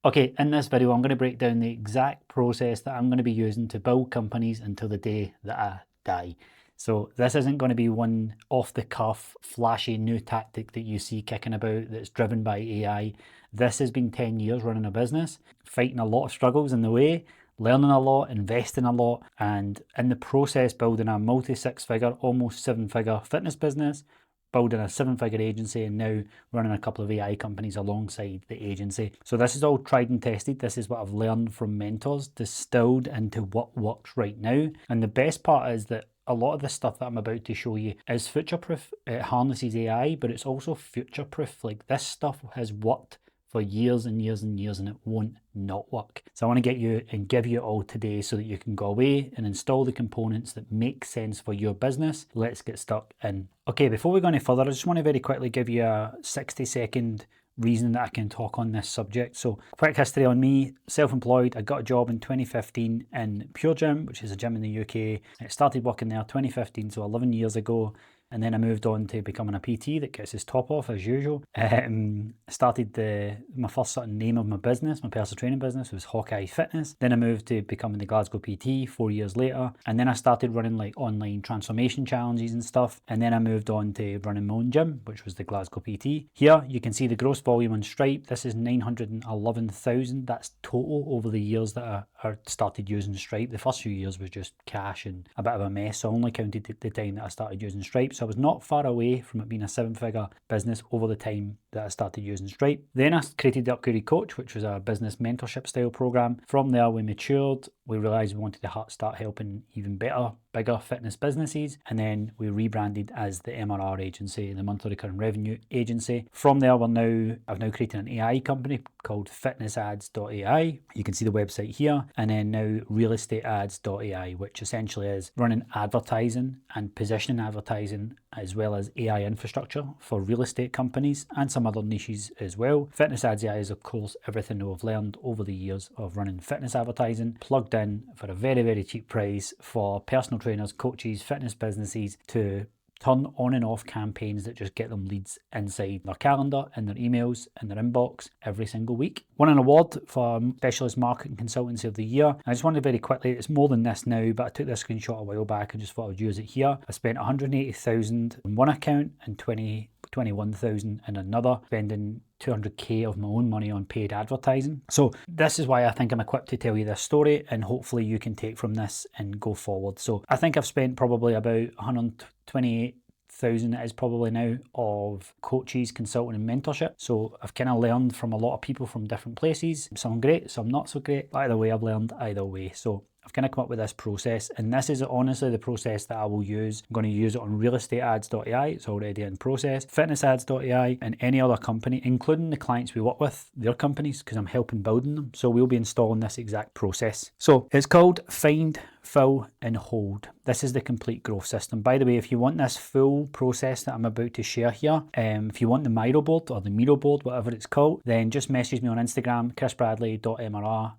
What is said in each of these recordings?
Okay, in this video, I'm going to break down the exact process that I'm going to be using to build companies until the day that I die. So this isn't going to be one off-the-cuff, flashy new tactic that you see kicking about that's driven by AI. This has been 10 years running a business, fighting a lot of struggles in the way, learning a lot, investing a lot, and in the process building a multi-six-figure, almost seven-figure fitness business, building a 7-figure agency, and now running a couple of AI companies alongside the agency. So this is all tried and tested. This is what I've learned from mentors, distilled into what works right now. And the best part is that a lot of the stuff that I'm about to show you is future-proof. It harnesses AI, but it's also future-proof. Like, this stuff has worked for years and years and years, and it won't not work. So I want to get you and give you it all today so that you can go away and install the components that make sense for your business. Let's get stuck in. Okay, before we go any further, I just want to very quickly give you a 60-second reason that I can talk on this subject. So quick history on me: self-employed. I got a job in 2015 in Pure Gym, which is a gym in the UK. I started working there 2015, so 11 years ago. And then I moved on to becoming a PT that gets his top off as usual. Started my first sort of name of my business, my personal training business, was Hawkeye Fitness. Then I moved to becoming the Glasgow PT 4 years later. And then I started running like online transformation challenges and stuff. And then I moved on to running my own gym, which was the Glasgow PT. Here you can see the gross volume on Stripe. This is 911,000. That's total over the years that I started using Stripe. The first few years was just cash and a bit of a mess. So I only counted the time that I started using Stripe. So I was not far away from it being a 7-figure business over the time that I started using Stripe. Then I created the Upgraded Coach, which was a business mentorship style program. From there, we matured. We realized we wanted to start helping even better, bigger fitness businesses. And then we rebranded as the MRR agency, the monthly recurring revenue agency. From there, I've now created an AI company called fitnessads.ai. You can see the website here. And then now realestateads.ai, which essentially is running advertising and positioning advertising as well as AI infrastructure for real estate companies and some other niches as well. Fitness Ads AI is, of course, everything that we've learned over the years of running fitness advertising, plugged in for a very, very cheap price for personal trainers, coaches, fitness businesses to turn on and off campaigns that just get them leads inside their calendar, in their emails, in their inbox every single week. Won an award for Specialist Marketing Consultancy of the Year. I just wanted very quickly, it's more than this now, but I took this screenshot a while back and just thought I'd use it here. I spent 180,000 in one account and 21,000 in another, spending 200k of my own money on paid advertising. So this is why I think I'm equipped to tell you this story, and hopefully you can take from this and go forward. So I think I've spent probably about 128,000 it is probably now of coaches, consulting and mentorship. So I've kind of learned from a lot of people from different places, some great, some not so great. By the way, I've learned either way. So I've kind of come up with this process, and this is honestly the process that I will use. I'm going to use it on realestateads.ai. It's already in process. Fitnessads.ai and any other company, including the clients we work with, their companies, because I'm helping building them. So we'll be installing this exact process. So it's called Find, Fill and Hold. This is the complete growth system. By the way, if you want this full process that I'm about to share here, if you want the Miro board or the Miro board, whatever it's called, then just message me on Instagram, chrisbradley.mrr.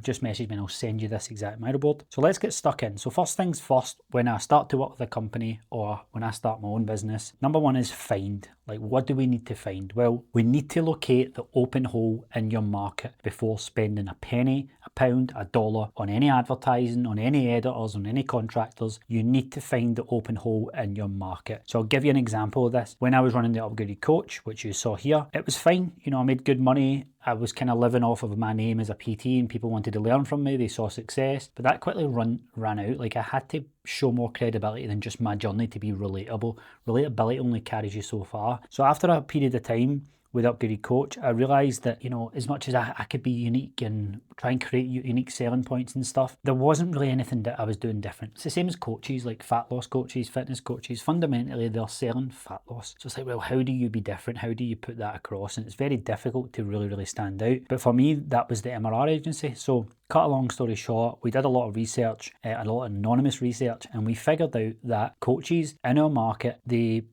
Just message me and I'll send you this exact Miro board. So let's get stuck in. So first things first, when I start to work with a company or when I start my own business, number one is find. Like, what do we need to find? Well, we need to locate the open hole in your market before spending a penny, a pound, a dollar on any advertising, on any editors, on any contractors. You need to find the open hole in your market. So I'll give you an example of this. When I was running the Upgraded Coach, which you saw here, it was fine. You know, I made good money. I was kind of living off of my name as a PT and people wanted to learn from me. They saw success, but that quickly ran out. Like, I had to show more credibility than just my journey to be relatable. Relatability only carries you so far. So after a period of time with Upgraded Coach, I realized that, you know, as much as I could be unique and try and create unique selling points and stuff, there wasn't really anything that I was doing different. It's the same as coaches, like fat loss coaches, fitness coaches. Fundamentally, they're selling fat loss. So it's like, well, how do you be different? How do you put that across? And it's very difficult to really stand out. But for me, that was the MRR agency. So cut a long story short, we did a lot of research, a lot of anonymous research, and we figured out that coaches in our market,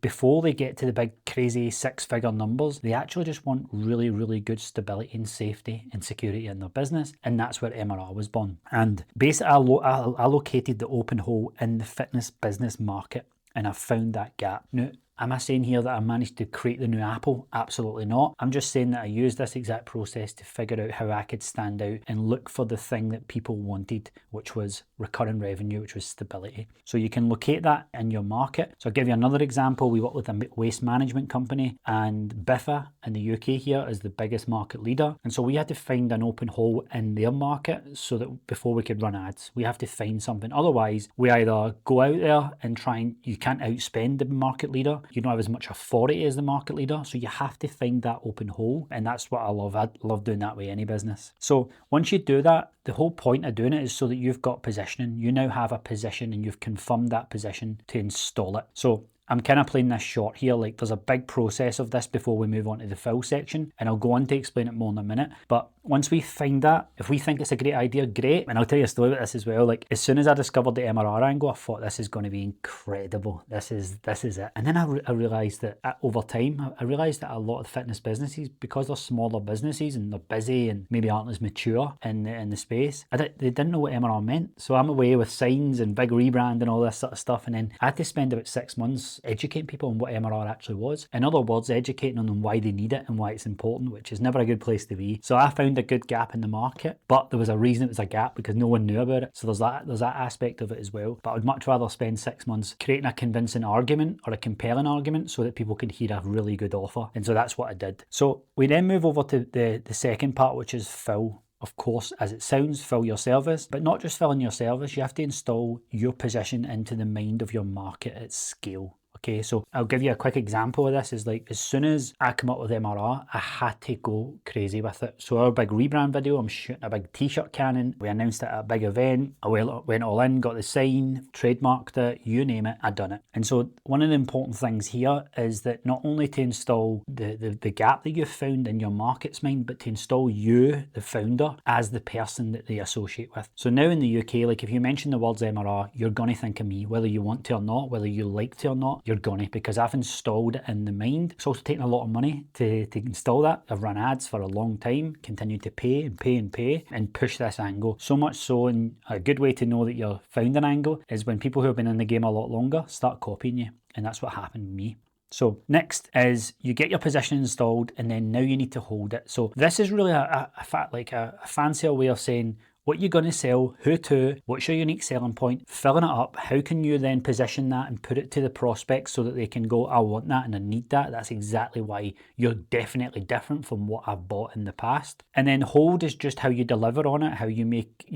before they get to the big crazy 6-figure numbers, they actually just want really good stability and safety and security in their business. And that's where MRR was born. And basically, I located the open hole in the fitness business market, and I found that gap. Now, Am I saying here that I managed to create the new Apple? Absolutely not. I'm just saying that I used this exact process to figure out how I could stand out and look for the thing that people wanted, which was recurring revenue, which was stability. So you can locate that in your market. So I'll give you another example. We work with a waste management company, and Biffa in the UK here is the biggest market leader. And so we had to find an open hole in their market so that before we could run ads, we have to find something. Otherwise, we either go out there and try and you can't outspend the market leader. You don't have as much authority as the market leader. So you have to find that open hole. And that's what I love. I love doing that with any business. So once you do that, the whole point of doing it is so that you've got positioning. You now have a position and you've confirmed that position to install it. So I'm kind of playing this short here. Like, there's a big process of this before we move on to the fill section, and I'll go on to explain it more in a minute. But once we find that, if we think it's a great idea, great. And I'll tell you a story about this as well. Like, as soon as I discovered the MRR angle, I thought this is going to be incredible. This is it. And then I realized that over time, I realized that a lot of fitness businesses, because they're smaller businesses and they're busy and maybe aren't as mature in the space, they didn't know what MRR meant. So I'm away with signs and big rebrand and all this sort of stuff. And then I had to spend about 6 months educating people on what MRR actually was. In other words, educating them on why they need it and why it's important, which is never a good place to be. So I found a good gap in the market, but there was a reason it was a gap, because no one knew about it. So there's that aspect of it as well. But I would much rather spend 6 months creating a convincing argument or a compelling argument so that people can hear a really good offer. And so that's what I did. So we then move over to the second part, which is fill. Of course, as it sounds, fill your service, but not just filling your service. You have to install your position into the mind of your market at scale. Okay, so I'll give you a quick example of this. Is like, as soon as I come up with MRR, I had to go crazy with it. So our big rebrand video, I'm shooting a big t-shirt cannon. We announced it at a big event. I went all in, got the sign, trademarked it, you name it, I done it. And so one of the important things here is that not only to install the gap that you've found in your market's mind, but to install you, the founder, as the person that they associate with. So now in the UK, like, if you mention the words MRR, you're going to think of me, whether you want to or not, whether you like to or not. You're gonna, because I've installed it in the mind. It's also taken a lot of money to install that. I've run ads for a long time, continued to pay and push this angle. So much so, and a good way to know that you're found an angle is when people who have been in the game a lot longer start copying you. And that's what happened with me. So next is you get your position installed, and then now you need to hold it. So this is really a fancier way of saying what you're going to sell, who to, what's your unique selling point, filling it up. How can you then position that and put it to the prospects so that they can go, I want that and I need that. That's exactly why you're definitely different from what I've bought in the past. And then hold is just how you deliver on it, how you make,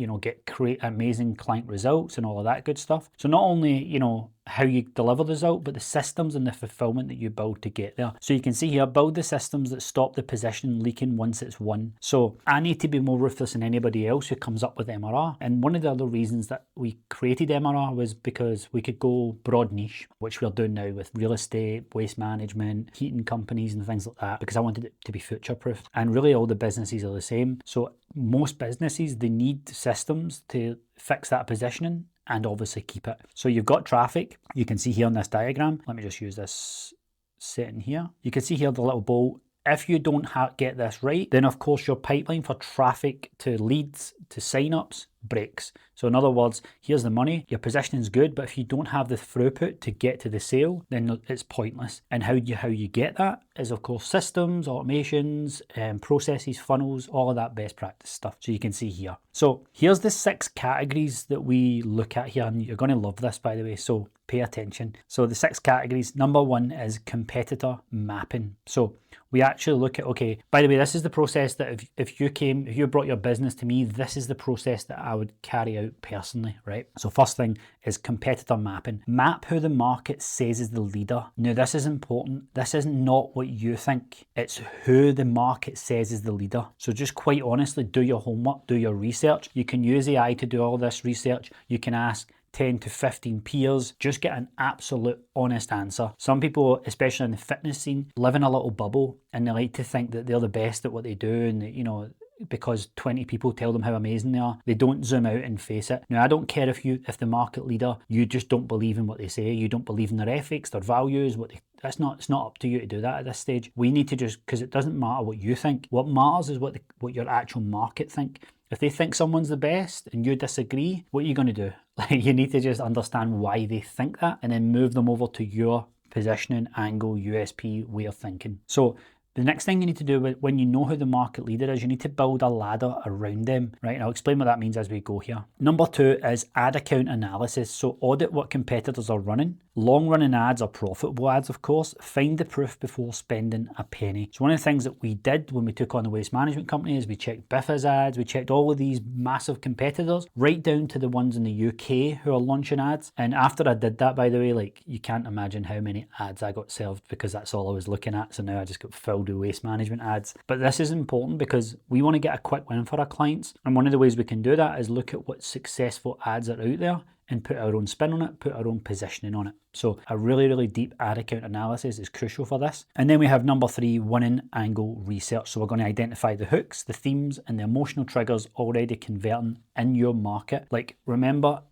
create amazing client results and all of that good stuff. So not only, how you deliver the result, but the systems and the fulfillment that you build to get there. So you can see here, build the systems that stop the position leaking once it's won. So I need to be more ruthless than anybody else who comes up with MRR. And one of the other reasons that we created MRR was because we could go broad niche, which we're doing now with real estate, waste management, heating companies and things like that, because I wanted it to be future proof. And really all the businesses are the same. So most businesses, they need systems to fix that positioning and obviously keep it. So you've got traffic. You can see here on this diagram. Let me just use this setting here. You can see here the little bolt. If you don't get this right, then of course your pipeline for traffic to leads to signups breaks. So in other words, here's the money, your positioning is good, but if you don't have the throughput to get to the sale, then it's pointless. And how you get that is of course systems, automations, processes, funnels, all of that best practice stuff. So you can see here. So here's the 6 categories that we look at here, and you're going to love this, by the way, so pay attention. So the 6 categories, number 1 is competitor mapping. So we actually look at, okay, by the way, this is the process that if you brought your business to me, this is the process that I would carry out personally, right? So first thing is competitor mapping. Map who the market says is the leader. Now this is important. This is not what you think. It's who the market says is the leader. So just quite honestly, do your homework, do your research. You can use AI to do all this research. You can ask 10 to 15 peers, just get an absolute honest answer. Some people, especially in the fitness scene, live in a little bubble and they like to think that they're the best at what they do, and because 20 people tell them how amazing they are, they don't zoom out and face it. Now, I don't care if the market leader, you just don't believe in what they say, you don't believe in their ethics, their values, it's not up to you to do that at this stage. We need to because it doesn't matter what you think. What matters is what your actual market think. If they think someone's the best and you disagree, what are you going to do? You need to just understand why they think that and then move them over to your positioning, angle, USP, way of thinking. So the next thing you need to do when you know who the market leader is, you need to build a ladder around them, right? And I'll explain what that means as we go here. Number 2 is ad account analysis. So audit what competitors are running. Long running ads are profitable ads, of course. Find the proof before spending a penny. So one of the things that we did when we took on the waste management company is we checked Biffa's ads, we checked all of these massive competitors, right down to the ones in the UK who are launching ads. And after I did that, by the way, like, you can't imagine how many ads I got served, because that's all I was looking at. So now I just got filled with waste management ads. But this is important because we want to get a quick win for our clients. And one of the ways we can do that is look at what successful ads are out there and put our own spin on it, put our own positioning on it. So a really, really deep ad account analysis is crucial for this. And then we have number 3, winning angle research. So we're going to identify the hooks, the themes, and the emotional triggers already converting in your market. Like, remember,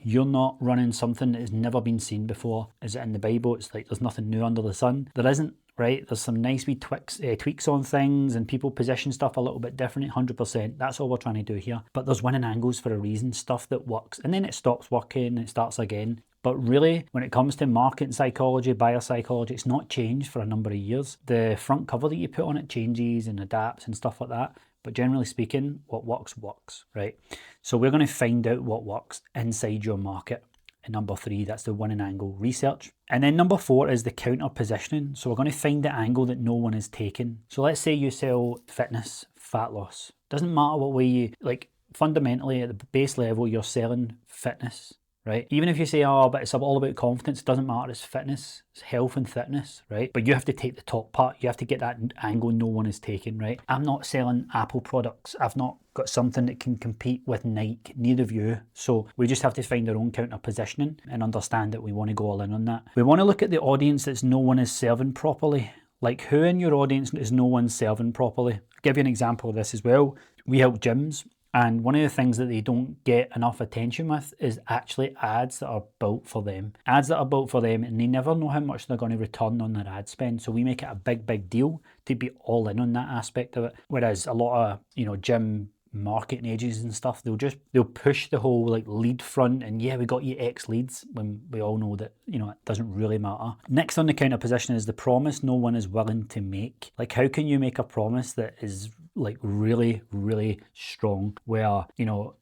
you're not running something that has never been seen before. Is it in the Bible? It's like there's nothing new under the sun. There isn't, right? There's some nice wee tweaks on things, and people position stuff a little bit differently, 100%. That's all we're trying to do here. But there's winning angles for a reason, stuff that works, and then it stops working and it starts again. But really, when it comes to market psychology, buyer psychology, it's not changed for a number of years. The front cover that you put on it changes and adapts and stuff like that. But generally speaking, what works, works, right? So we're going to find out what works inside your market. And number 3, that's the winning angle research. And then number 4 is the counter positioning. So we're going to find the angle that no one is taking. So let's say you sell fitness, fat loss. Doesn't matter what way you, like, fundamentally at the base level, you're selling fitness, right? Even if you say, oh, but it's all about confidence, it doesn't matter, it's fitness, it's health and fitness, right? But you have to take the top part, you have to get that angle no one is taking, right? I'm not selling Apple products, I've not got something that can compete with Nike, neither of you. So we just have to find our own counter positioning and understand that we want to go all in on that. We want to look at the audience that no one is serving properly. Like, who in your audience is no one serving properly? I'll give you an example of this as well. We help gyms. And one of the things that they don't get enough attention with is actually ads that are built for them. Ads that are built for them, and they never know how much they're going to return on their ad spend. So we make it a big, big deal to be all in on that aspect of it. Whereas a lot of, gym marketing agencies and stuff, they'll push the whole like lead front, and yeah, we got you X leads, when we all know that, it doesn't really matter. Next on the counter position is the promise no one is willing to make. Like, how can you make a promise that is like really, really strong, where,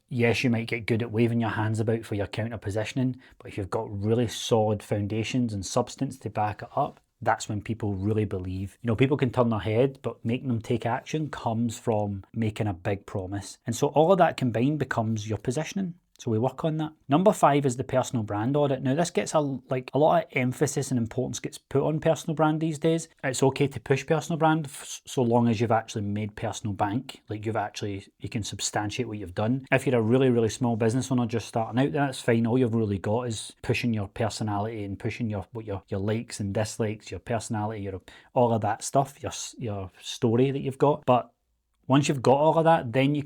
yes, you might get good at waving your hands about for your counter positioning, but if you've got really solid foundations and substance to back it up, that's when people really believe. People can turn their head, but making them take action comes from making a big promise. And so all of that combined becomes your positioning. So we work on that. Number 5 is the personal brand audit. Now this gets a lot of emphasis and importance gets put on personal brand these days. It's okay to push personal brand so long as you've actually made personal bank. Like, you can substantiate what you've done. If you're a really, really small business owner just starting out, that's fine. All you've really got is pushing your personality and pushing your likes and dislikes, your personality, all of that stuff, your story that you've got. But once you've got all of that, then you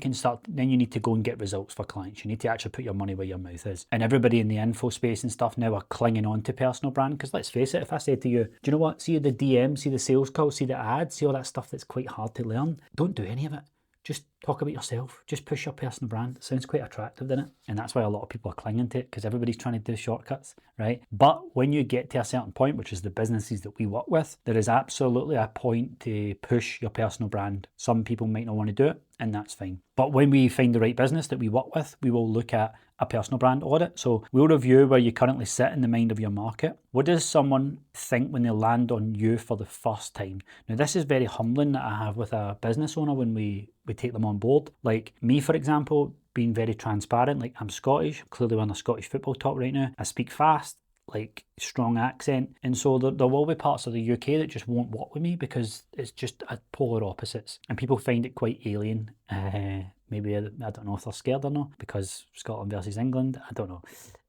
need to go and get results for clients. You need to actually put your money where your mouth is. And everybody in the info space and stuff now are clinging on to personal brand, because let's face it, if I said to you, do you know what, see the DM, see the sales call, see the ads, see all that stuff that's quite hard to learn, don't do any of it. Just talk about yourself. Just push your personal brand. It sounds quite attractive, doesn't it? And that's why a lot of people are clinging to it, because everybody's trying to do shortcuts, right? But when you get to a certain point, which is the businesses that we work with, there is absolutely a point to push your personal brand. Some people might not want to do it, and that's fine. But when we find the right business that we work with, we will look at a personal brand audit. So we'll review where you currently sit in the mind of your market. What does someone think when they land on you for the first time? Now, this is very humbling that I have with a business owner when we take them on board. Like me, for example, being very transparent. Like, I'm Scottish, clearly wearing a Scottish football top right now. I speak fast, like strong accent, and so there will be parts of the UK that just won't work with me because it's just a polar opposites, and people find it quite alien. Maybe, I don't know if they're scared or not, because Scotland versus England, I don't know.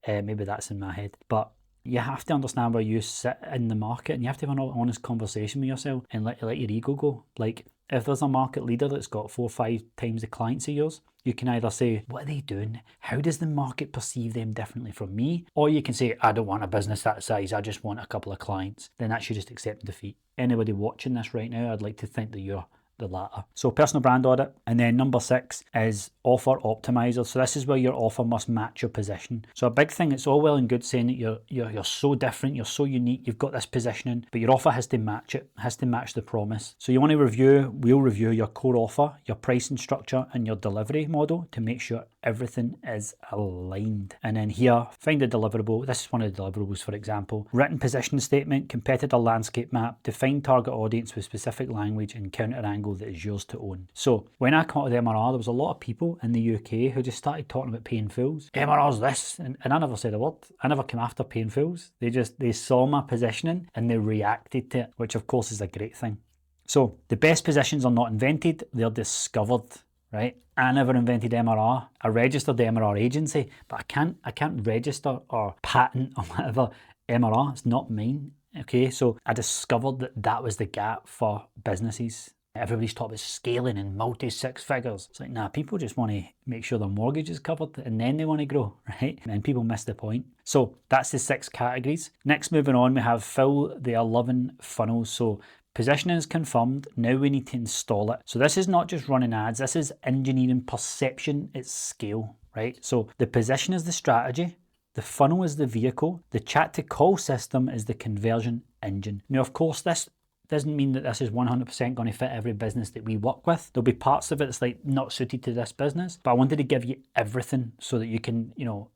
Maybe that's in my head. But you have to understand where you sit in the market, and you have to have an honest conversation with yourself and let your ego go. Like, if there's a market leader that's got 4 or 5 times the clients of yours, you can either say, what are they doing? How does the market perceive them differently from me? Or you can say, I don't want a business that size, I just want a couple of clients. Then that should just accept defeat. Anybody watching this right now, I'd like to think that you're the latter. So personal brand audit. And then number 6 is offer optimizer. So this is where your offer must match your position. So a big thing, it's all well and good saying that you're so different, you're so unique, you've got this positioning, but your offer has to match it, has to match the promise. So you want to we'll review your core offer, your pricing structure, and your delivery model to make sure everything is aligned. And then here, find a deliverable. This is one of the deliverables, for example. Written position statement, competitor landscape map, define target audience with specific language and counter angle that is yours to own. So when I come out with MRR, there was a lot of people in the UK who just started talking about paying fools. MRR's this, and I never said a word. I never came after paying fools. They saw my positioning and they reacted to it, which of course is a great thing. So the best positions are not invented, they're discovered, right? I never invented MRR. I registered the MRR agency, but I can't register or patent or whatever MRR. It's not mine. Okay, so I discovered that was the gap for businesses. Everybody's talking about scaling and multi-six figures. It's like, nah, people just want to make sure their mortgage is covered and then they want to grow, right? And people miss the point. So that's the 6 categories. Next, moving on, we have fill the 11 funnels. So positioning is confirmed. Now we need to install it. So this is not just running ads. This is engineering perception at scale, right? So the position is the strategy. The funnel is the vehicle. The chat to call system is the conversion engine. Now, of course, this doesn't mean that this is 100% going to fit every business that we work with. There'll be parts of it that's like not suited to this business, but I wanted to give you everything so that you can,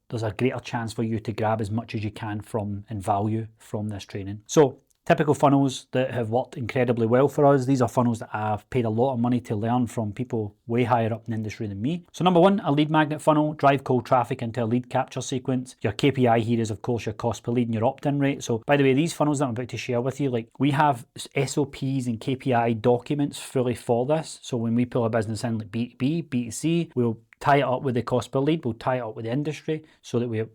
there's a greater chance for you to grab as much as you can from and value from this training. So typical funnels that have worked incredibly well for us. These are funnels that I've paid a lot of money to learn from people way higher up in the industry than me. So number 1, a lead magnet funnel, drive cold traffic into a lead capture sequence. Your KPI here is of course your cost per lead and your opt-in rate. So by the way, these funnels that I'm about to share with you, like we have SOPs and KPI documents fully for this. So when we pull a business in like B2B, B2C, we'll tie it up with the cost per lead, we'll tie it up with the industry so that we're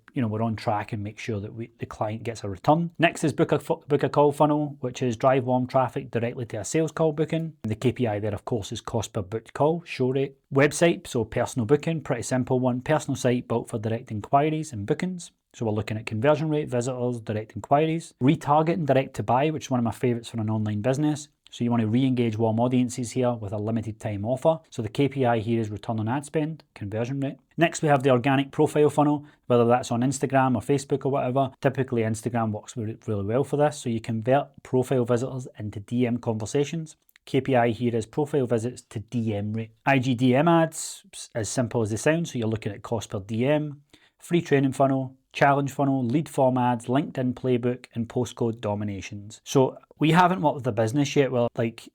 on track and make sure that the client gets a return. Next is book a call funnel, which is drive warm traffic directly to a sales call booking. The KPI there, of course, is cost per booked call, show rate. Website, so personal booking, pretty simple one. Personal site built for direct inquiries and bookings. So we're looking at conversion rate, visitors, direct inquiries. Retarget and direct to buy, which is one of my favorites for an online business. So you want to re-engage warm audiences here with a limited time offer. So the KPI here is return on ad spend, conversion rate. Next, we have the organic profile funnel, whether that's on Instagram or Facebook or whatever. Typically, Instagram works really well for this. So you convert profile visitors into DM conversations. KPI here is profile visits to DM rate. IG DM ads, as simple as they sound. So you're looking at cost per DM. Free training funnel, challenge funnel, lead form ads, LinkedIn playbook, and postcode dominations. So we haven't worked with a business yet where like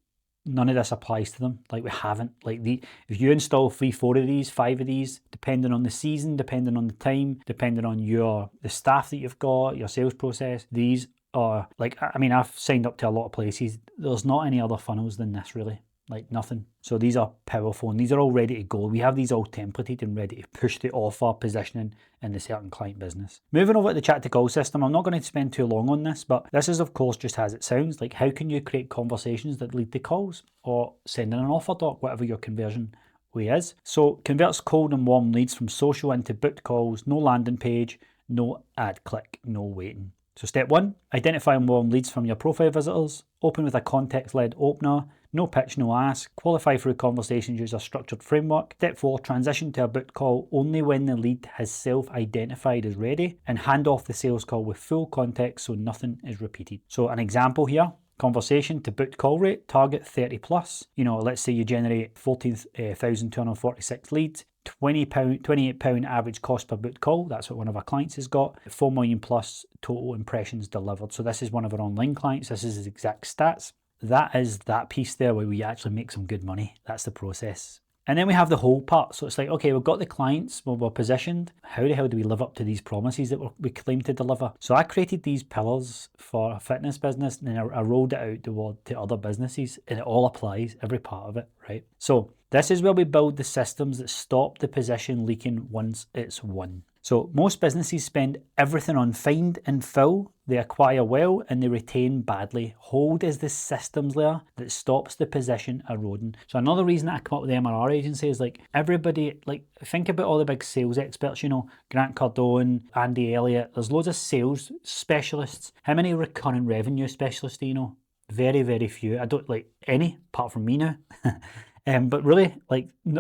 none of this applies to them. Like we haven't. If you install 3, 4 of these, 5 of these, depending on the season, depending on the time, depending on the staff that you've got, your sales process, these are I've signed up to a lot of places. There's not any other funnels than this really. Like nothing. So these are powerful and these are all ready to go. We have these all templated and ready to push the offer positioning in the certain client business. Moving over to the chat to call system, I'm not going to spend too long on this, but this is of course just as it sounds. Like how can you create conversations that lead to calls or sending an offer doc, whatever your conversion way is. So converts cold and warm leads from social into booked calls, no landing page, no ad click, no waiting. So step 1, identify warm leads from your profile visitors, open with a context-led opener, no pitch, no ask, qualify through conversations, use a structured framework. Step 4, transition to a booked call only when the lead has self-identified as ready and hand off the sales call with full context so nothing is repeated. So an example here, conversation to booked call rate, target 30 plus. Let's say you generate 14,246 leads. £28 average cost per booked call. That's what one of our clients has got. 4 million plus total impressions delivered. So this is one of our online clients. This is his exact stats. That is that piece there where we actually make some good money. That's the process. And then we have the whole part. So it's like, okay, we've got the clients, we're positioned. How the hell do we live up to these promises that we claim to deliver? So I created these pillars for a fitness business and then I rolled it out to other businesses and it all applies, every part of it, right? So this is where we build the systems that stop the position leaking once it's won. So most businesses spend everything on find and fill, they acquire well and they retain badly. Hold is the systems layer that stops the position eroding. So another reason that I come up with the MRR agency is like everybody, think about all the big sales experts, Grant Cardone, Andy Elliott, there's loads of sales specialists. How many recurring revenue specialists do you know? Very, very few. I don't like any, apart from me now. But really,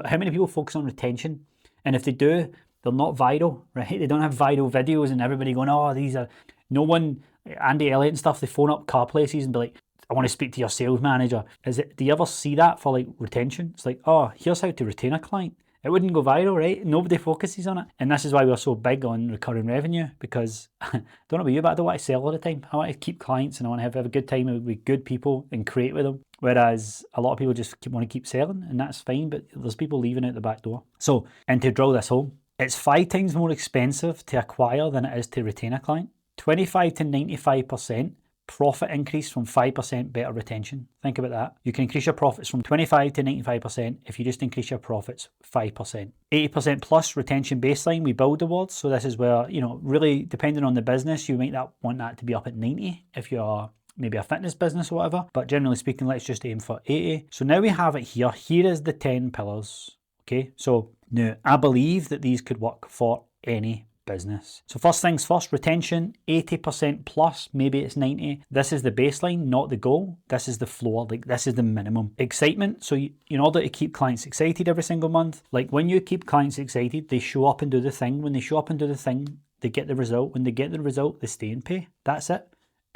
how many people focus on retention? And if they do, they're not viral, right? They don't have viral videos and everybody going, oh, these are, no one, Andy Elliott and stuff, they phone up car places and be like, I want to speak to your sales manager. Do you ever see that for like retention? It's like, oh, here's how to retain a client. It wouldn't go viral, right? Nobody focuses on it. And this is why we're so big on recurring revenue, because I don't know about you, but I don't want to sell all the time. I want to keep clients and I want to have a good time with good people and create with them. Whereas a lot of people just want to keep selling, and that's fine, but there's people leaving out the back door. So, and to drill this home, it's 5 times more expensive to acquire than it is to retain a client. 25 to 95% profit increase from 5% better retention. Think about that. You can increase your profits from 25 to 95% if you just increase your profits 5%. 80% plus retention baseline we build towards. So this is where, really depending on the business, you might not want that to be up at 90 if you're maybe a fitness business or whatever. But generally speaking, let's just aim for 80. So now we have it here. Here is the 10 pillars. Okay, so now I believe that these could work for any business. So first things first, retention, 80% plus, maybe it's 90. This is the baseline, not the goal. This is the floor, like this is the minimum. Excitement, so in order to keep clients excited every single month, like when you keep clients excited, they show up and do the thing. When they show up and do the thing, they get the result. When they get the result, they stay and pay. That's it.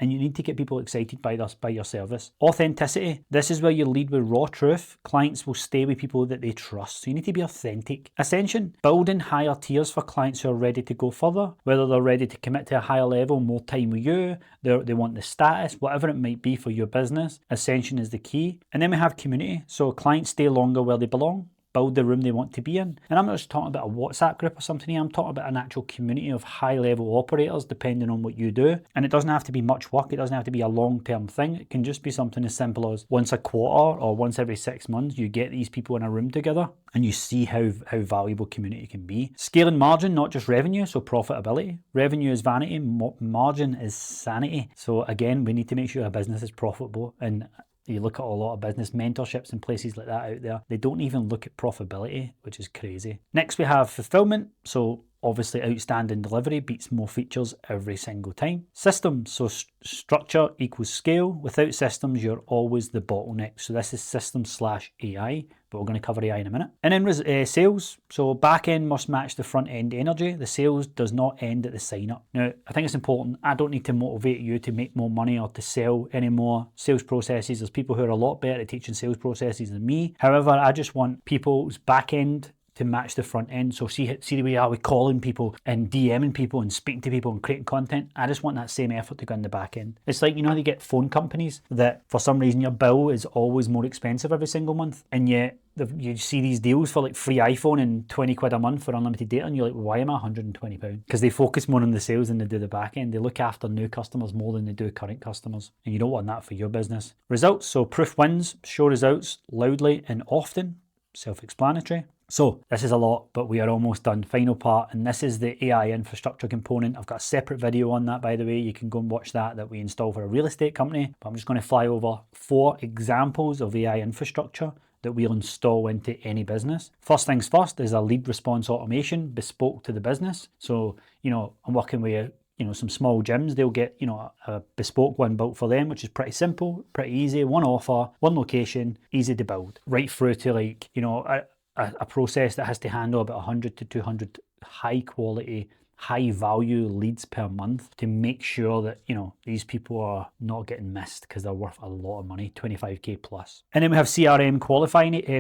And you need to get people excited by your service. Authenticity. This is where you lead with raw truth. Clients will stay with people that they trust. So you need to be authentic. Ascension. Building higher tiers for clients who are ready to go further. Whether they're ready to commit to a higher level, more time with you, they want the status, whatever it might be for your business. Ascension is the key. And then we have community. So clients stay longer where they belong. Build the room they want to be in. And I'm not just talking about a WhatsApp group or something here. I'm talking about an actual community of high-level operators depending on what you do. And it doesn't have to be much work. It doesn't have to be a long-term thing. It can just be something as simple as once a quarter or once every 6 months, you get these people in a room together and you see how valuable community can be. Scaling margin, not just revenue, so profitability. Revenue is vanity, margin is sanity. So again, we need to make sure our business is profitable. And you look at a lot of business mentorships and places like that out there, they don't even look at profitability, which is crazy. Next, we have fulfillment. So obviously outstanding delivery beats more features every single time. Systems, so structure equals scale. Without systems, you're always the bottleneck. So this is systems/AI, but we're going to cover AI in a minute. And then sales, so back end must match the front end energy. The sales does not end at the sign up. Now, I think it's important. I don't need to motivate you to make more money or to sell any more sales processes. There's people who are a lot better at teaching sales processes than me. However, I just want people's back end to match the front end. So see the way we calling people and DMing people and speaking to people and creating content. I just want that same effort to go in the back end. It's like, you get phone companies that for some reason your bill is always more expensive every single month, and yet you see these deals for like free iPhone and 20 quid a month for unlimited data, and you're like, well, why am I £120? Because they focus more on the sales than they do the back end. They look after new customers more than they do current customers, and you don't want that for your business. Results, so proof wins, show results loudly and often, self-explanatory. So this is a lot, but we are almost done. Final part, and this is the AI infrastructure component. I've got a separate video on that, by the way. You can go and watch that we install for a real estate company. But I'm just going to fly over 4 examples of AI infrastructure that we'll install into any business. First things first is a lead response automation bespoke to the business. So, I'm working with some small gyms. They'll get, a bespoke one built for them, which is pretty simple, pretty easy. One offer, one location, easy to build. Right through to a process that has to handle about 100 to 200 high quality, high value leads per month to make sure that, these people are not getting missed because they're worth a lot of money, 25k plus. And then we have CRM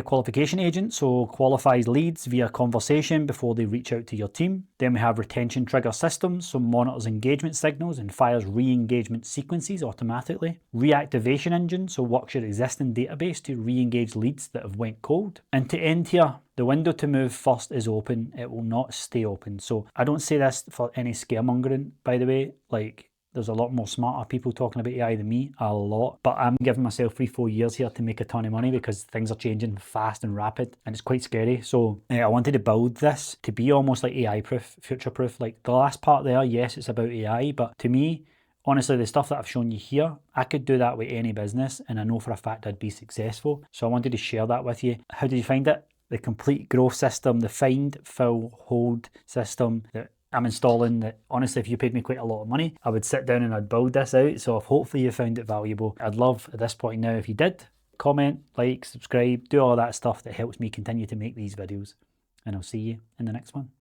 qualification agent, so qualifies leads via conversation before they reach out to your team. Then we have retention trigger systems, so monitors engagement signals and fires re-engagement sequences automatically. Reactivation engine, so works your existing database to re-engage leads that have went cold. And to end here, the window to move first is open. It will not stay open. So I don't say this for any scaremongering, by the way. There's a lot more smarter people talking about AI than me, a lot. But I'm giving myself 3-4 years here to make a ton of money because things are changing fast and rapid, and it's quite scary. So I wanted to build this to be almost like AI proof, future proof. Like the last part there, yes, it's about AI, but to me, honestly, the stuff that I've shown you here, I could do that with any business, and I know for a fact I'd be successful. So I wanted to share that with you. How did you find it? The complete growth system, the find, fill, hold system that I'm installing, that honestly, if you paid me quite a lot of money, I would sit down and I'd build this out. So if hopefully you found it valuable, I'd love at this point now, if you did, comment, like, subscribe, do all that stuff that helps me continue to make these videos. and I'll see you in the next one.